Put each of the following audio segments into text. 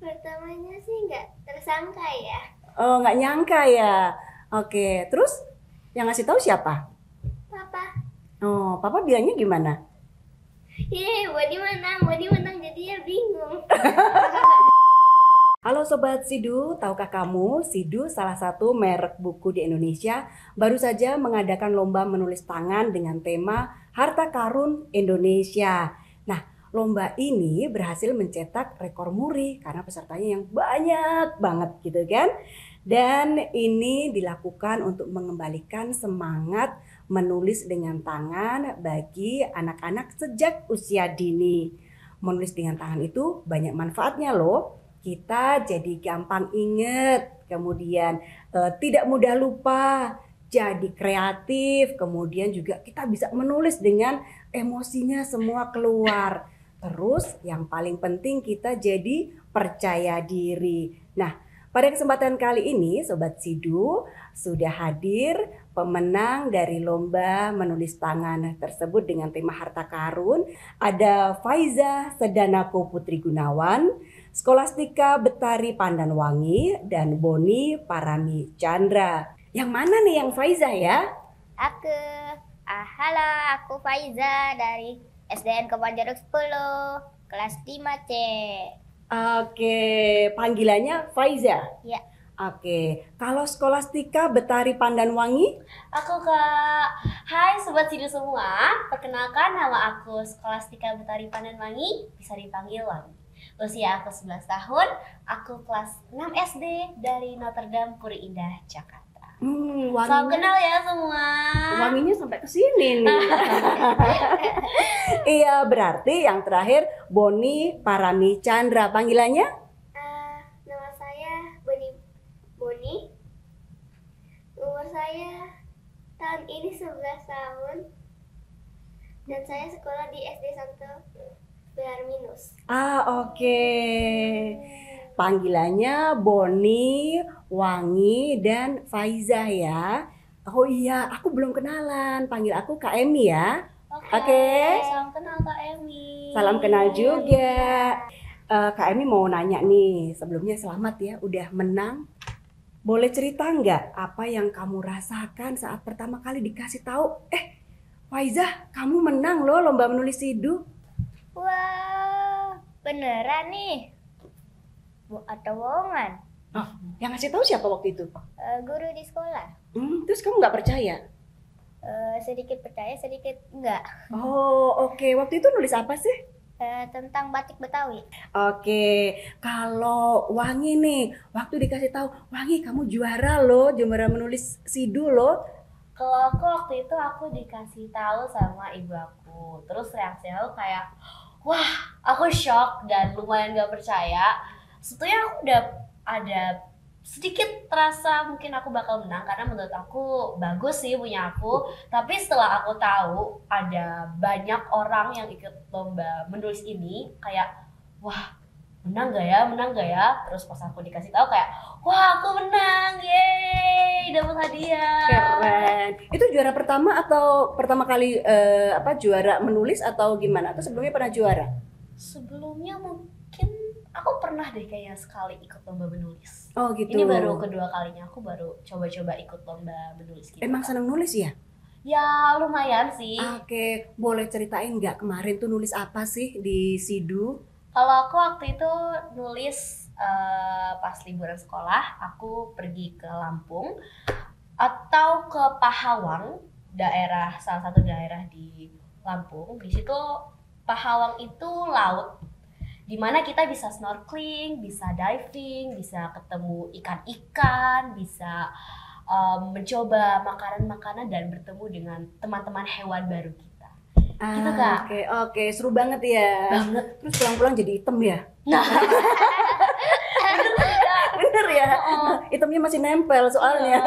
Pertamanya sih nggak tersangka ya. Oh, nggak nyangka ya. Oke, terus yang ngasih tahu siapa? Papa, Oh, papa bilangnya gimana? mau di menang jadi ya bingung. Halo Sobat Sidu, tahukah kamu Sidu salah satu merek buku di Indonesia baru saja mengadakan lomba menulis tangan dengan tema Harta Karun Indonesia. Nah, lomba ini berhasil mencetak rekor muri karena pesertanya yang banyak banget gitu kan. Dan ini dilakukan untuk mengembalikan semangat menulis dengan tangan bagi anak-anak sejak usia dini. Menulis dengan tangan itu banyak manfaatnya loh. Kita jadi gampang inget, kemudian tidak mudah lupa, jadi kreatif, kemudian juga kita bisa menulis dengan emosinya semua keluar. Terus yang paling penting kita jadi percaya diri. Nah, pada kesempatan kali ini Sobat Sidu sudah hadir pemenang dari lomba menulis tangan tersebut dengan tema Harta Karun. Ada Faiza Sedanako Putri Gunawan, Skolastika Betari Pandanwangi, dan Boni Parami Chandra. Yang mana nih yang Faiza ya? Halo, aku Faiza dari SDN Kepanjaruk 10, kelas 5C. Oke, panggilannya Faiza? Ya. Oke, kalau Skolastika Betari Pandanwangi? Aku Kak. Hai Sobat Sidu semua, perkenalkan nama aku Skolastika Betari Pandanwangi, bisa dipanggil Wangi. Usia aku 11 tahun, aku kelas 6 SD dari Notre Dame Puri Indah, Jakarta. Salam kenal ya semua. Wanginya sampai ke sini nih. Iya, berarti yang terakhir Boni Parami Chandra, panggilannya? Nama saya Boni. Umur saya tahun ini 11 tahun. Dan saya sekolah di SD Santo Belarminus. Oke. Panggilannya Boni, Wangi, dan Faiza ya. Oh iya, aku belum kenalan. Panggil aku Kak Emi ya. Oke. Salam kenal Kak Emi. Salam kenal juga. Kak Emi mau nanya nih, sebelumnya selamat ya udah menang. Boleh cerita nggak apa yang kamu rasakan saat pertama kali dikasih tahu? Faiza, kamu menang loh lomba menulis Sidu. Wah, beneran nih? Atau bohongan? Oh, yang ngasih tahu siapa waktu itu? Guru di sekolah. Terus kamu nggak percaya? Sedikit percaya, sedikit enggak. Oh, oke. Waktu itu nulis apa sih? Tentang batik Betawi. Oke, kalau Wangi nih, waktu dikasih tahu, Wangi kamu juara loh, juara menulis Sidu loh. Kalau aku waktu itu aku dikasih tahu sama ibu aku, terus reaksinya tuh kayak, wah, aku shock dan lumayan gak percaya. Sebetulnya aku udah ada sedikit terasa mungkin aku bakal menang karena menurut aku bagus sih punya aku. Tapi setelah aku tahu ada banyak orang yang ikut lomba menulis ini, kayak wah, menang gak ya? Terus pas aku dikasih tahu kayak, wah aku menang, yeay, dapat hadiah. Keren. Itu juara pertama atau pertama kali juara menulis atau gimana? Atau sebelumnya pernah juara? Sebelumnya mungkin aku pernah deh kayaknya sekali ikut lomba menulis. Oh gitu. Ini baru kedua kalinya aku baru coba-coba ikut lomba menulis gitu. Emang senang nulis ya? Ya lumayan sih. Oke, boleh ceritain nggak kemarin tuh nulis apa sih di Sidu? Kalau aku waktu itu nulis pas liburan sekolah, aku pergi ke Lampung atau ke Pahawang, salah satu daerah di Lampung. Di situ Pahawang itu laut, dimana kita bisa snorkeling, bisa diving, bisa ketemu ikan-ikan, bisa mencoba makanan-makanan dan bertemu dengan teman-teman hewan baru kita. Gitu Kak. Oke, seru banget ya. Banget. Terus pulang-pulang jadi hitam ya? Nah. Bener ya? Hitamnya masih nempel soalnya.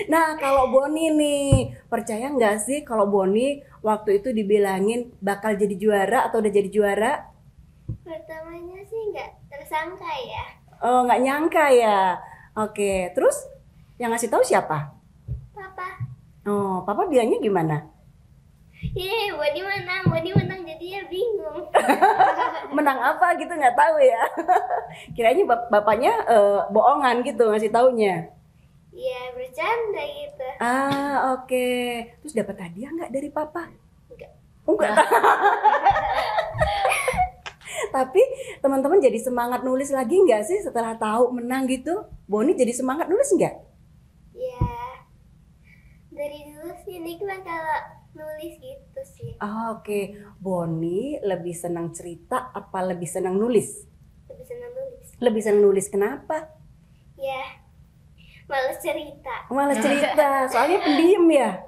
Nah, kalau Boni nih, percaya nggak sih kalau Boni waktu itu dibilangin bakal jadi juara atau udah jadi juara? Pertamanya sih nggak tersangka ya. Oh, nggak nyangka ya. Oke, terus yang ngasih tahu siapa? Papa, Oh, papa bilangnya gimana? mau di menang jadi dia bingung. Menang apa gitu nggak tahu ya. Kiranya bapaknya bohongan gitu ngasih taunya. Ya bercanda gitu. Ah, oke. Terus dapat hadiah nggak dari papa? Enggak. Oh, enggak. Tapi teman-teman jadi semangat nulis lagi nggak sih setelah tahu menang gitu? Boni jadi semangat nulis nggak? Ya dari dulu sih nikmat kalau nulis gitu sih. Ah, oke. Boni lebih senang cerita apa lebih senang nulis? Lebih senang nulis. Lebih senang nulis kenapa? Ya males cerita. Malah cerita, soalnya pendiam ya?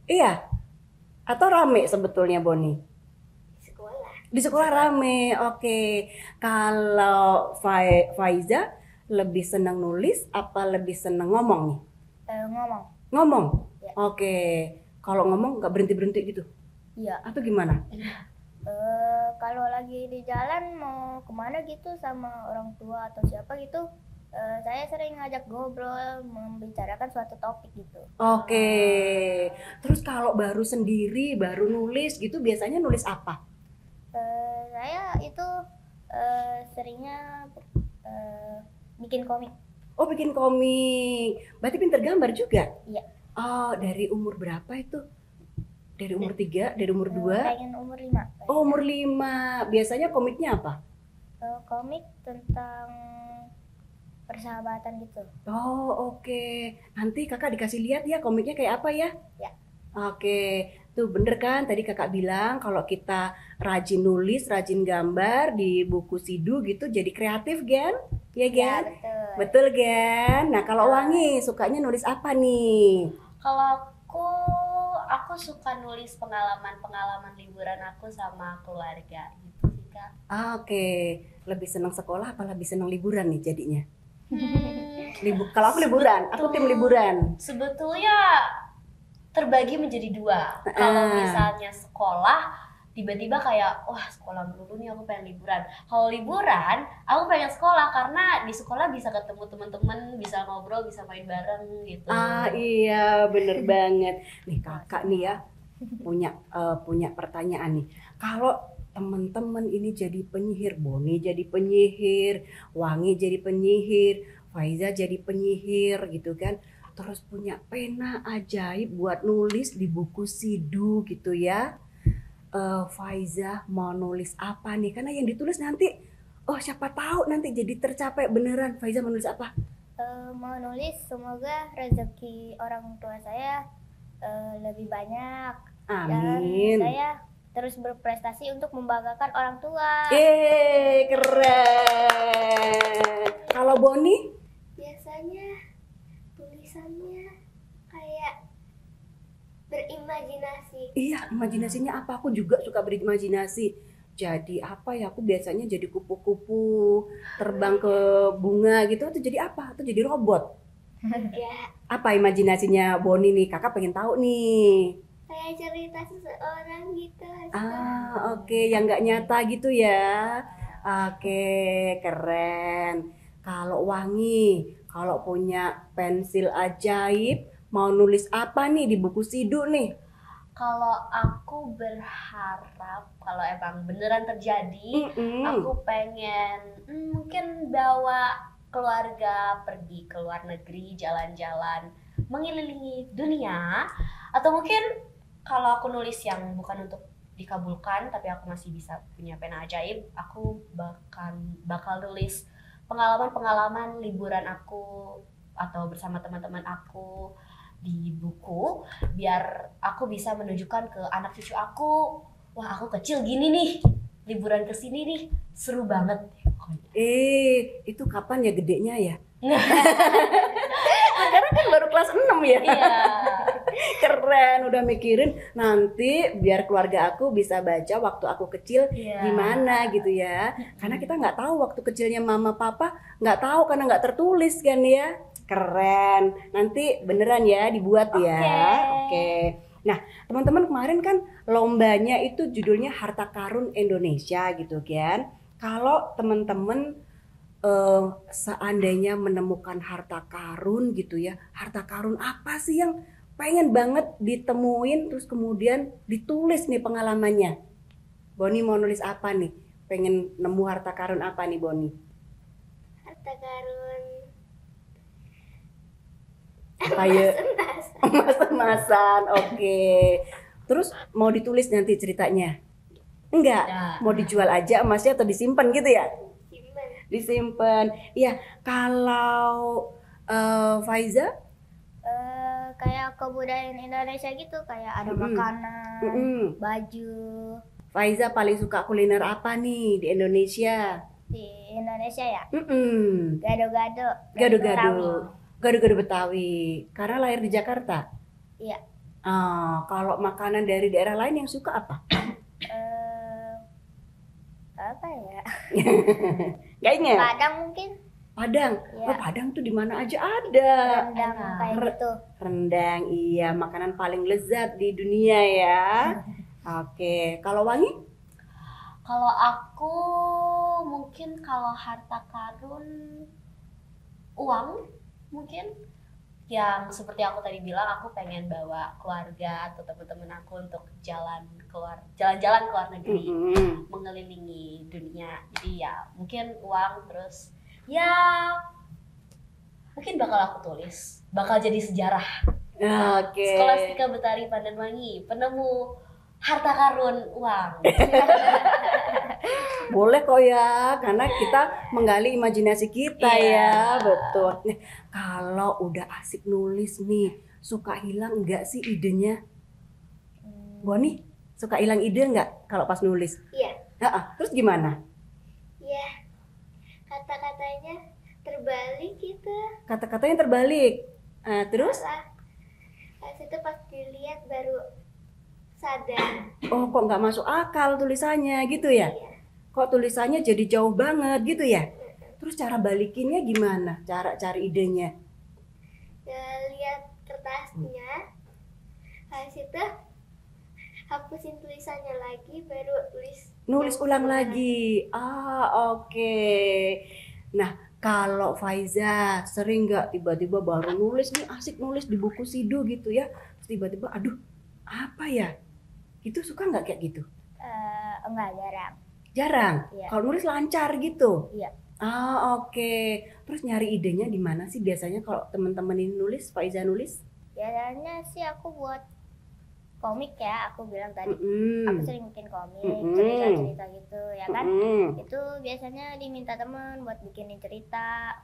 Iya? Atau rame sebetulnya Boni? Sekolah. Di sekolah rame, oke. Kalau Faiza lebih senang nulis apa lebih senang ngomong nih? Ngomong. Ngomong? Ya. Oke. Kalau ngomong nggak berhenti-berhenti gitu? Iya. Atau gimana? Kalau lagi di jalan mau kemana gitu sama orang tua atau siapa gitu, saya sering ngajak ngobrol, membicarakan suatu topik gitu. Oke. Terus kalau baru sendiri, baru nulis gitu biasanya nulis apa? Saya itu seringnya bikin komik. Oh, bikin komik. Berarti pinter gambar juga? Iya. Oh, dari umur berapa itu? Dari umur 3, dari umur 2? Pengen umur 5. Oh, umur 5. Biasanya komiknya apa? Komik tentang persahabatan gitu. Oh, oke. Nanti kakak dikasih lihat ya komiknya kayak apa ya? Ya. Oke. Tuh bener kan tadi kakak bilang kalau kita rajin nulis, rajin gambar di buku Sidu gitu jadi kreatif Gen? Ya Ya Gen? betul. Betul Gen? Nah kalau Wangi sukanya nulis apa nih? Kalau aku suka nulis pengalaman liburan aku sama keluarga gitu sih Kak. Ah, oke. Lebih senang sekolah apa lebih senang liburan nih jadinya? Kalau aku liburan, aku tim liburan. Sebetulnya terbagi menjadi 2. Kalau misalnya sekolah, tiba-tiba kayak, wah sekolah dulu nih aku pengen liburan. Kalau liburan, aku pengen sekolah karena di sekolah bisa ketemu teman-teman, bisa ngobrol, bisa main bareng gitu. Ah iya bener banget. Nih kakak nih ya punya pertanyaan nih. Kalau teman-teman ini jadi penyihir, Boni jadi penyihir, Wangi jadi penyihir, Faiza jadi penyihir gitu kan. Terus punya pena ajaib buat nulis di buku Sidu gitu ya. Faiza mau nulis apa nih? Karena yang ditulis nanti, oh siapa tahu nanti jadi tercapai beneran. Faiza mau nulis apa? Mau nulis semoga rezeki orang tua saya lebih banyak. Amin. Dan saya terus berprestasi untuk membanggakan orang tua. Keren. Kalau Boni? Biasanya tulisannya kayak berimajinasi. Iya, imajinasinya apa? Aku juga suka berimajinasi. Jadi apa ya? Aku biasanya jadi kupu-kupu, terbang ke bunga gitu. Atau jadi apa? Atau jadi robot? Enggak. Apa imajinasinya Boni nih? Kakak pengen tahu nih. Kayak cerita seseorang gitu. Ah, oke, yang nggak nyata gitu ya. Oke, keren. Kalau Wangi, kalau punya pensil ajaib, mau nulis apa nih di buku Sidu nih? Kalau aku berharap kalau emang beneran terjadi, aku pengen mungkin bawa keluarga pergi ke luar negeri, jalan-jalan, mengelilingi dunia, atau mungkin kalau aku nulis yang bukan untuk dikabulkan tapi aku masih bisa punya pena ajaib, aku bakal nulis pengalaman-pengalaman liburan aku atau bersama teman-teman aku di buku biar aku bisa menunjukkan ke anak cucu aku, wah aku kecil gini nih, liburan ke sini nih, seru banget. Itu kapan ya gedenya ya? Karena kan baru kelas 6 ya. Iya. Keren, udah mikirin nanti biar keluarga aku bisa baca waktu aku kecil gimana gitu ya. Karena kita nggak tahu waktu kecilnya mama papa, nggak tahu karena nggak tertulis kan ya. Keren, nanti beneran ya dibuat ya. Oke. Nah teman-teman kemarin kan lombanya itu judulnya Harta Karun Indonesia gitu kan. Kalau teman-teman seandainya menemukan harta karun gitu ya, harta karun apa sih yang pengen banget ditemuin terus kemudian ditulis nih pengalamannya? Boni mau nulis apa nih? Pengen nemu harta karun apa nih Boni? Harta karun Apa ya? Emas-emasan, oke. Terus mau ditulis nanti ceritanya? Enggak, Nah, mau dijual aja emasnya atau disimpan gitu ya? simpan. Disimpan. Iya, kalau Faiza? Kayak kebudayaan Indonesia gitu, kayak ada makanan, Mm-mm. baju. Faiza paling suka kuliner apa nih di Indonesia? Di Indonesia ya, Mm-mm. gado-gado. Gado-gado. Gado-gado Betawi. Karena lahir di Jakarta. Iya. Kalau makanan dari daerah lain yang suka apa? Apa ya? Gak ingat? Padang mungkin. Padang. Iya. Oh, Padang tuh di mana aja ada. Rendang enak. kayak gitu. Rendang, iya, makanan paling lezat di dunia ya. Oke, kalau Wangi? kalau aku mungkin kalau harta karun uang mungkin yang seperti aku tadi bilang aku pengen bawa keluarga atau teman-teman aku untuk jalan-jalan ke luar negeri Mm-mm. mengelilingi dunia. Jadi ya mungkin uang terus ya mungkin bakal aku tulis bakal jadi sejarah. Oke. Skolastika Betari Pandanwangi penemu harta karun uang. Boleh kok ya, karena kita menggali imajinasi kita Iya. ya, betul. Nah, kalau udah asik nulis nih, suka hilang nggak sih idenya? Boni, suka hilang ide nggak kalau pas nulis? Iya. Terus gimana? Iya. Kata-katanya terbalik gitu. Kata-katanya terbalik. Terus? Pas itu pas dilihat baru sadar. Oh, kok nggak masuk akal tulisannya gitu ya? Iya. Kok tulisannya jadi jauh banget gitu ya? Terus cara balikinnya gimana? Cara cari idenya? Lihat kertasnya. Habis itu hapusin tulisannya lagi baru Nulis ulang lagi. Oke. Nah, kalau Faiza sering nggak tiba-tiba baru nulis nih, asik nulis di buku Sidu gitu ya, terus tiba-tiba aduh apa ya, itu suka nggak kayak gitu? Enggak, jarang. Jarang. Iya. Kalau nulis lancar gitu. Iya. Oke. Terus nyari idenya di mana sih biasanya kalau teman-teman ini nulis, Faiza nulis? Biasanya sih aku buat komik ya, aku bilang tadi. Mm-mm. Aku sering bikin komik, Mm-mm. cerita-cerita gitu ya kan. Mm-mm. Itu biasanya diminta teman buat bikinin cerita.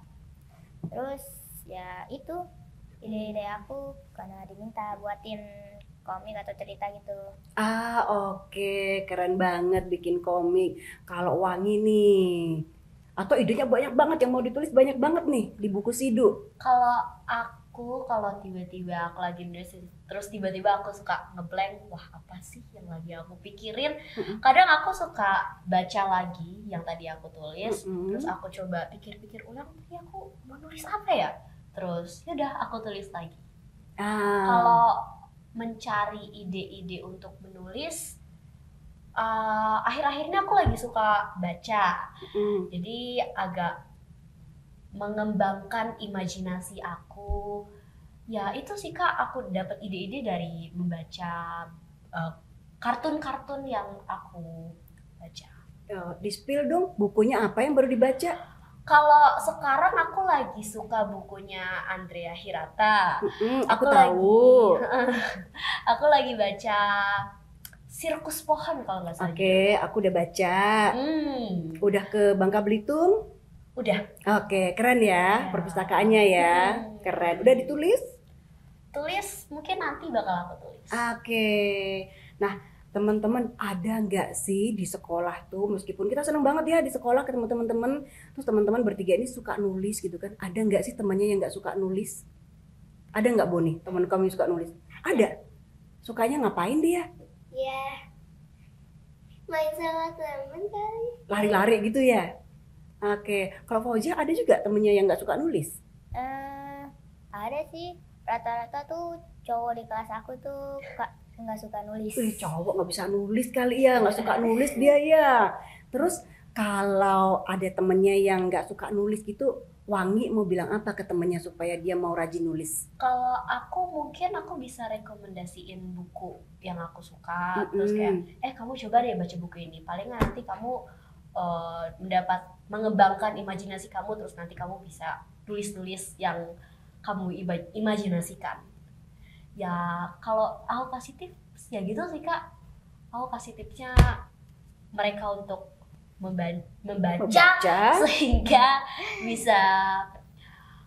Terus ya itu ide-ide aku karena diminta buatin komik atau cerita gitu. Oke, keren banget bikin komik. Kalau Wangi nih, atau idenya banyak banget yang mau ditulis banyak banget nih di buku Sidu. Kalau tiba-tiba aku lagi nulis terus tiba-tiba aku suka ngeblank, wah apa sih yang lagi aku pikirin. Kadang aku suka baca lagi yang tadi aku tulis, terus aku coba pikir-pikir ulang, tapi aku mau nulis apa ya? Terus yaudah aku tulis lagi. Kalau mencari ide-ide untuk menulis, akhir-akhir ini aku lagi suka baca. Jadi agak mengembangkan imajinasi aku. Ya itu sih Kak, aku dapat ide-ide dari membaca kartun-kartun yang aku baca. Di-spill dong bukunya apa yang baru dibaca? Kalau sekarang aku lagi suka bukunya Andrea Hirata. Aku tahu. Aku lagi baca Sirkus Pohon kalau nggak salah. Oke, aku udah baca. Udah ke Bangka Belitung? Udah. Oke, keren ya perpustakaannya ya. Keren. Udah ditulis? Tulis, mungkin nanti bakal aku tulis. Oke. Nah, teman-teman ada nggak sih di sekolah tuh, meskipun kita seneng banget ya di sekolah ketemu teman-teman, terus teman-teman bertiga ini suka nulis gitu kan, ada nggak sih temannya yang nggak suka nulis? Ada nggak Boni, teman kamu yang suka nulis? Ada. Sukanya ngapain dia? Ya, main sama temen kali. Lari-lari gitu ya? Oke, kalau Fauzia ada juga temennya yang nggak suka nulis? Ada sih, rata-rata tuh cowok di kelas aku tuh nggak suka nulis. Cowok nggak bisa nulis kali ya, nggak suka nulis dia ya. Terus Kalau ada temennya yang nggak suka nulis gitu, Wangi mau bilang apa ke temennya supaya dia mau rajin nulis? Kalau aku mungkin aku bisa rekomendasiin buku yang aku suka, terus kayak kamu coba deh baca buku ini, paling nggak nanti kamu mengembangkan imajinasi kamu, terus nanti kamu bisa tulis-tulis yang kamu imajinasikan. Ya kalau aku kasih tips ya gitu sih Kak, aku kasih tipsnya mereka untuk membaca sehingga bisa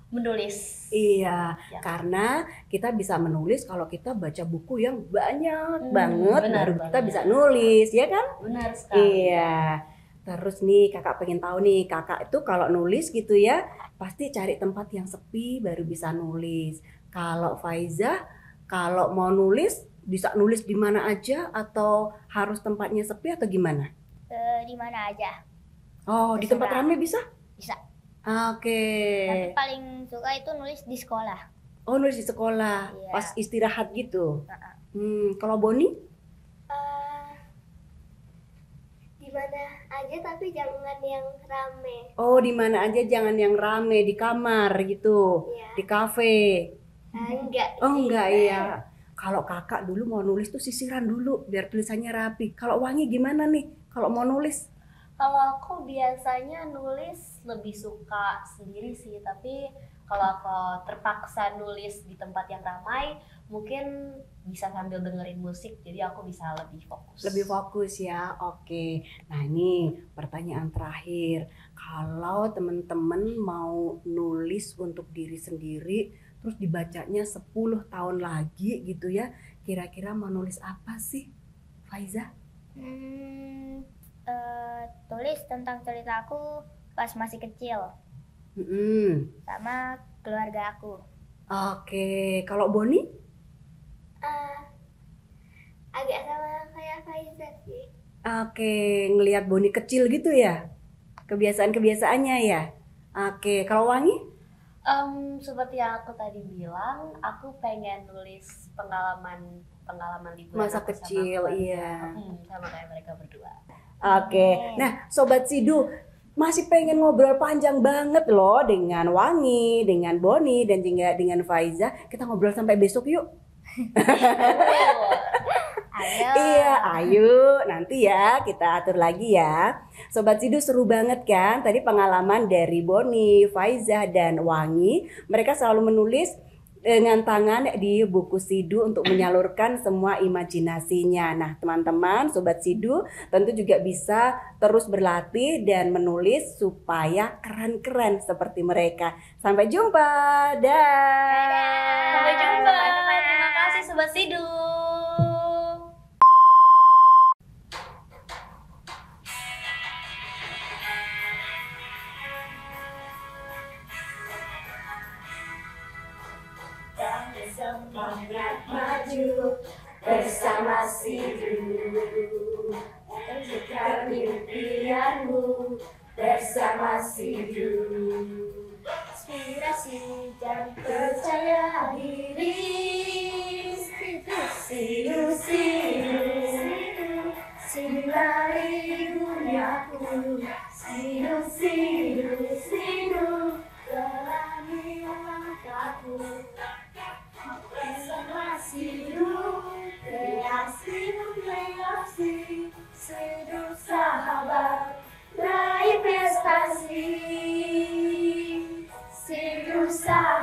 menulis. Iya, Ya. karena kita bisa menulis kalau kita baca buku yang banyak banget, benar baru kita banget. bisa nulis, ya kan? Benar sekali. Iya. Terus nih kakak pengen tahu nih, kakak itu kalau nulis gitu ya, pasti cari tempat yang sepi baru bisa nulis. Kalau Faiza, kalau mau nulis, bisa nulis di mana aja atau harus tempatnya sepi atau gimana? Di mana aja. Oh, di tempat Terserah. ramai bisa? Bisa. Oke. Tapi paling suka itu nulis di sekolah. Oh, nulis di sekolah, Iya. pas istirahat gitu. Heeh. Kalau Boni? Di mana aja tapi jangan yang rame. Oh, di mana aja jangan yang rame, di kamar gitu, Iya. di kafe. Enggak. Oh enggak, iya. Kalau kakak dulu mau nulis tuh sisiran dulu biar tulisannya rapi. Kalau Wangi gimana nih kalau mau nulis? Kalau aku biasanya nulis lebih suka sendiri sih, tapi kalau aku terpaksa nulis di tempat yang ramai, mungkin bisa sambil dengerin musik, jadi aku bisa lebih fokus. Lebih fokus ya, oke. Nah ini pertanyaan terakhir. Kalau teman-teman mau nulis untuk diri sendiri, terus dibacanya 10 tahun lagi gitu ya, kira-kira mau nulis apa sih, Faiza? Tulis tentang cerita aku pas masih kecil sama keluarga aku. Oke, kalau Boni? Agak sama kayak Faiza sih. Oke, ngelihat Boni kecil gitu ya, kebiasaan-kebiasaannya ya. Oke, kalau Wangi? Seperti yang aku tadi bilang, aku pengen nulis pengalaman liburan Masa aku sama kecil, keluarga. iya. Sama kayak mereka berdua. Oke, nah Sobat Sidu masih pengen ngobrol panjang banget loh dengan Wangi, dengan Boni, dan juga dengan Faiza. Kita ngobrol sampai besok yuk. Ayo. Iya, ayo nanti ya kita atur lagi ya. Sobat Sidu seru banget kan? Tadi pengalaman dari Boni, Faiza, dan Wangi. Mereka selalu menulis dengan tangan di buku Sidu untuk menyalurkan semua imajinasinya. Nah teman-teman Sobat Sidu tentu juga bisa terus berlatih dan menulis supaya keren-keren seperti mereka. Sampai jumpa. Dah. Sampai jumpa. teman-teman. Terima kasih Sobat Sidu. Semangat maju bersama Sidu, wujudkan impianmu bersama Sidu. Inspirasi dan percaya diri. Sidu, sinari duniaku. Sidu, jalani langkahku. Bersama Sidu, kreasi, Sidu sahabat, raih prestasi. Sidu sahabat.